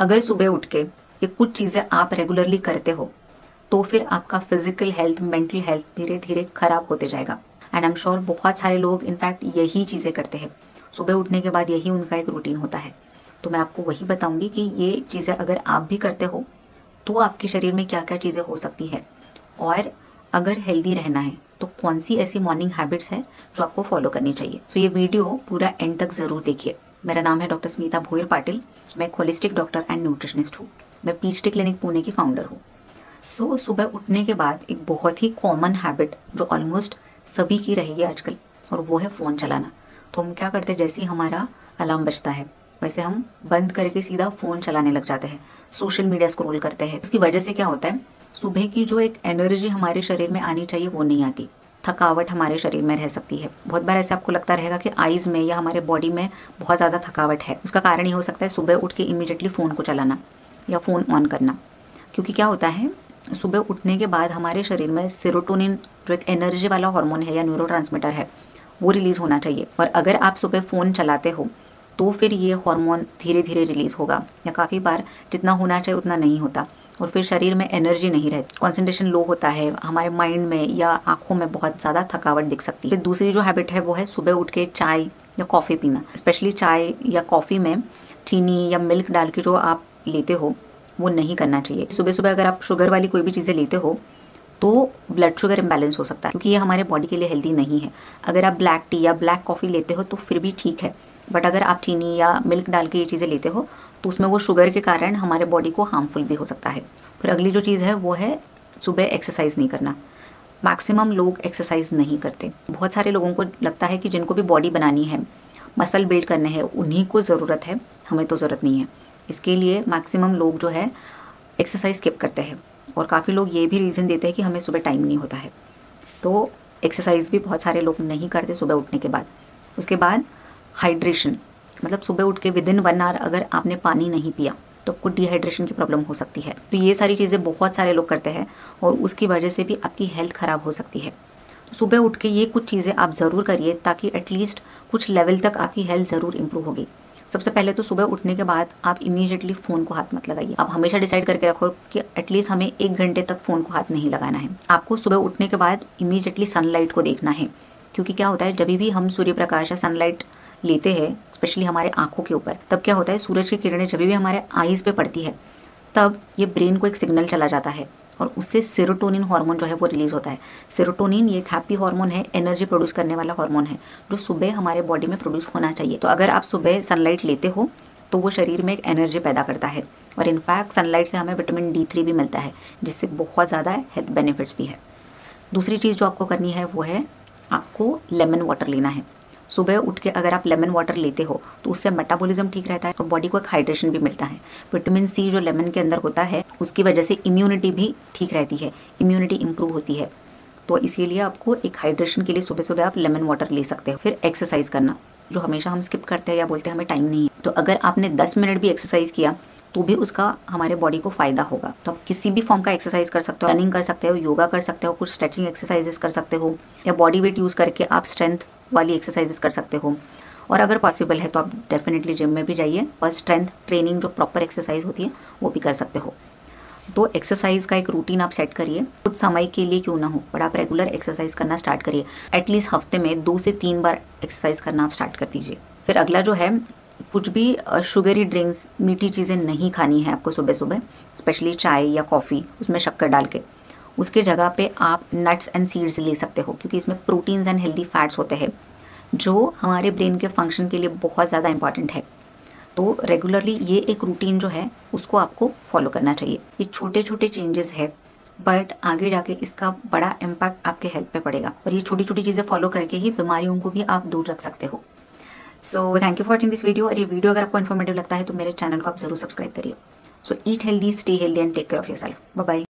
अगर सुबह उठ के ये कुछ चीज़ें आप रेगुलरली करते हो तो फिर आपका फिजिकल हेल्थ, मेंटल हेल्थ धीरे धीरे खराब होते जाएगा। एंड आई एम श्योर बहुत सारे लोग इनफैक्ट यही चीज़ें करते हैं, सुबह उठने के बाद यही उनका एक रूटीन होता है। तो मैं आपको वही बताऊंगी कि ये चीज़ें अगर आप भी करते हो तो आपके शरीर में क्या क्या चीज़ें हो सकती है, और अगर हेल्दी रहना है तो कौन सी ऐसी मॉर्निंग हैबिट्स है जो आपको फॉलो करनी चाहिए। तो ये वीडियो पूरा एंड तक ज़रूर देखिए। मेरा नाम है डॉक्टर स्मिता भोयर पाटिल। मैं एक होलिस्टिक डॉक्टर एंड न्यूट्रिशनिस्ट हूँ। मैं पीएचडी क्लिनिक पुणे की फाउंडर हूँ। सो सुबह उठने के बाद एक बहुत ही कॉमन हैबिट जो ऑलमोस्ट सभी की रहेगी आजकल, और वो है फ़ोन चलाना। तो हम क्या करते हैं, जैसे ही हमारा अलार्म बजता है वैसे हम बंद करके सीधा फ़ोन चलाने लग जाते हैं, सोशल मीडिया स्क्रॉल करते हैं। उसकी वजह से क्या होता है, सुबह की जो एक एनर्जी हमारे शरीर में आनी चाहिए वो नहीं आती, थकावट हमारे शरीर में रह सकती है। बहुत बार ऐसे आपको लगता रहेगा कि आइज़ में या हमारे बॉडी में बहुत ज़्यादा थकावट है। उसका कारण ये हो सकता है सुबह उठ के इमीडिएटली फ़ोन को चलाना या फ़ोन ऑन करना। क्योंकि क्या होता है, सुबह उठने के बाद हमारे शरीर में सेरोटोनिन जो एक एनर्जी वाला हार्मोन है या न्यूरोट्रांसमीटर है वो रिलीज़ होना चाहिए। और अगर आप सुबह फ़ोन चलाते हो तो फिर ये हार्मोन धीरे धीरे रिलीज़ होगा, या काफ़ी बार जितना होना चाहिए उतना नहीं होता, और फिर शरीर में एनर्जी नहीं रहती, कॉन्सेंट्रेशन लो होता है, हमारे माइंड में या आंखों में बहुत ज़्यादा थकावट दिख सकती है। फिर दूसरी जो हैबिट है वो है सुबह उठ के चाय या कॉफ़ी पीना। स्पेशली चाय या कॉफ़ी में चीनी या मिल्क डाल के जो आप लेते हो वो नहीं करना चाहिए। सुबह सुबह अगर आप शुगर वाली कोई भी चीज़ें लेते हो तो ब्लड शुगर इम्बैलेंस हो सकता है, क्योंकि ये हमारे बॉडी के लिए हेल्दी नहीं है। अगर आप ब्लैक टी या ब्लैक कॉफ़ी लेते हो तो फिर भी ठीक है, बट अगर आप चीनी या मिल्क डाल के ये चीज़ें लेते हो तो उसमें वो शुगर के कारण हमारे बॉडी को हार्मफुल भी हो सकता है। फिर अगली जो चीज़ है वो है सुबह एक्सरसाइज नहीं करना। मैक्सिमम लोग एक्सरसाइज नहीं करते। बहुत सारे लोगों को लगता है कि जिनको भी बॉडी बनानी है, मसल बिल्ड करने हैं, उन्हीं को ज़रूरत है, हमें तो ज़रूरत नहीं है। इसके लिए मैक्सिमम लोग जो है एक्सरसाइज स्किप करते हैं, और काफ़ी लोग ये भी रीज़न देते हैं कि हमें सुबह टाइम नहीं होता है। तो एक्सरसाइज भी बहुत सारे लोग नहीं करते सुबह उठने के बाद। उसके बाद हाइड्रेशन, मतलब सुबह उठ के विदिन 1 आवर अगर आपने पानी नहीं पिया तो आपको डिहाइड्रेशन की प्रॉब्लम हो सकती है। तो ये सारी चीज़ें बहुत सारे लोग करते हैं और उसकी वजह से भी आपकी हेल्थ ख़राब हो सकती है। तो सुबह उठ के ये कुछ चीज़ें आप ज़रूर करिए ताकि एटलीस्ट कुछ लेवल तक आपकी हेल्थ ज़रूर इंप्रूव होगी। सबसे पहले तो सुबह उठने के बाद आप इमीडिएटली फ़ोन को हाथ मत लगाइए। आप हमेशा डिसाइड करके रखो कि एटलीस्ट हमें 1 घंटे तक फ़ोन को हाथ नहीं लगाना है। आपको सुबह उठने के बाद इमीडिएटली सनलाइट को देखना है, क्योंकि क्या होता है, जब भी हम सूर्य प्रकाश या सनलाइट लेते हैं स्पेशली हमारे आंखों के ऊपर, तब क्या होता है, सूरज की किरणें जब भी हमारे आईज पे पड़ती है तब ये ब्रेन को एक सिग्नल चला जाता है और उससे सेरोटोनिन हार्मोन जो है वो रिलीज होता है। सेरोटोनिन ये एक हैप्पी हार्मोन है, एनर्जी प्रोड्यूस करने वाला हार्मोन है जो सुबह हमारे बॉडी में प्रोड्यूस होना चाहिए। तो अगर आप सुबह सनलाइट लेते हो तो वो शरीर में एक एनर्जी पैदा करता है, और इनफैक्ट सनलाइट से हमें विटामिन D3 भी मिलता है, जिससे बहुत ज़्यादा हेल्थ बेनिफिट्स भी है। दूसरी चीज़ जो आपको करनी है वो है आपको लेमन वाटर लेना है। सुबह उठ के अगर आप लेमन वाटर लेते हो तो उससे मेटाबॉलिज्म ठीक रहता है और बॉडी को एक हाइड्रेशन भी मिलता है। विटामिन C जो लेमन के अंदर होता है उसकी वजह से इम्यूनिटी भी ठीक रहती है, इम्यूनिटी इंप्रूव होती है। तो इसीलिए आपको एक हाइड्रेशन के लिए सुबह सुबह आप लेमन वाटर ले सकते हो। फिर एक्सरसाइज करना, जो हमेशा हम स्किप करते हैं या बोलते हैं हमें टाइम नहीं है, तो अगर आपने 10 मिनट भी एक्सरसाइज किया तो भी उसका हमारे बॉडी को फ़ायदा होगा। तो आप किसी भी फॉर्म का एक्सरसाइज कर सकते हो, रनिंग कर सकते हो, योगा कर सकते हो, कुछ स्ट्रेचिंग एक्सरसाइजेस कर सकते हो, या बॉडी वेट यूज़ करके आप स्ट्रेंथ वाली एक्सरसाइजेस कर सकते हो। और अगर पॉसिबल है तो आप डेफिनेटली जिम में भी जाइए और स्ट्रेंथ ट्रेनिंग जो प्रॉपर एक्सरसाइज होती है वो भी कर सकते हो। तो एक्सरसाइज का एक रूटीन आप सेट करिए, कुछ समय के लिए क्यों ना हो, बट आप रेगुलर एक्सरसाइज करना स्टार्ट करिए। एटलीस्ट हफ्ते में 2 से 3 बार एक्सरसाइज करना आप स्टार्ट कर दीजिए। फिर अगला जो है, कुछ भी शुगरी ड्रिंक्स, मीठी चीज़ें नहीं खानी है आपको सुबह सुबह, स्पेशली चाय या कॉफ़ी उसमें शक्कर डाल के। उसके जगह पे आप नट्स एंड सीड्स ले सकते हो, क्योंकि इसमें प्रोटीन्स एंड हेल्दी फैट्स होते हैं जो हमारे ब्रेन के फंक्शन के लिए बहुत ज़्यादा इंपॉर्टेंट है। तो रेगुलरली ये एक रूटीन जो है उसको आपको फॉलो करना चाहिए। ये छोटे छोटे चेंजेस है बट आगे जाके इसका बड़ा इम्पैक्ट आपके हेल्थ पे पड़ेगा, और ये छोटी छोटी चीज़ें फॉलो करके ही बीमारियों को भी आप दूर रख सकते हो। So thank you for watching this video. और ये वीडियो अगर आपको इन्फॉर्मेटिव लगता है तो मेरे चैनल को आप जरूर सब्सक्राइब करिए। So eat healthy, stay healthy and take care of yourself. Bye bye.